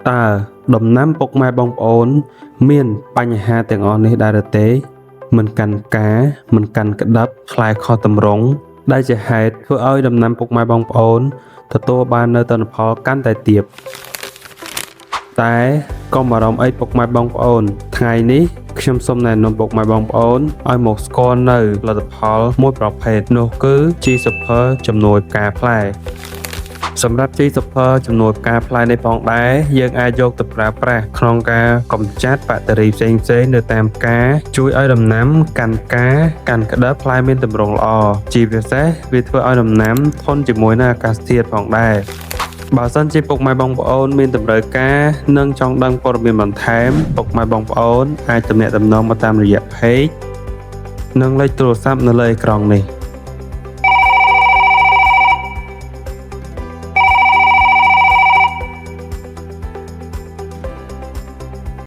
តើដំណាំពុកម៉ែបងប្អូនមានបញ្ហាទាំងអស់នេះដែរឬទេមិនកាន់ការមិនកាន់ក្តាប់ខ្លាយខុសតម្រង់ដែលជាហេតុធ្វើឲ្យដំណាំពុកម៉ែបងប្អូនទទួលបាននៅទិន្នផលកាន់តែទាបតែកុំបារម្ភអីពុកម៉ែបងប្អូនថ្ងៃនេះខ្ញុំសូមណែនាំពុកម៉ែបងប្អូនឲ្យមកស្គាល់នៅផលិតផលមួយប្រភេទនោះគឺ G Super ជំនួយផ្កាផ្លែសម្រាប់ G Super ជំនួយផ្កាផ្លែនេះផងដែរយើងអាចយកទៅប្រើប្រាស់ក្នុងការកម្ចាត់បាក់តេរីផ្សេងៗនៅតាមផ្កាជួយឲ្យដំណាំកាន់ផ្កាកាន់ក្តឹបផ្លែមានទម្រង់ល្អជាពិសេសវាធ្វើឲ្យដំណាំធន់ជាមួយនឹងអាកាសធាតុផងដែរបើសិនជាពុកម៉ែបងប្អូនមានតម្រូវការនិងចង់ដឹងព័ត៌មានបន្ថែមពុកម៉ែបងប្អូនអាចទំនាក់ទំនងមកតាមរយៈ Page និងលេខទូរស័ព្ទនៅលើអេក្រង់នេះ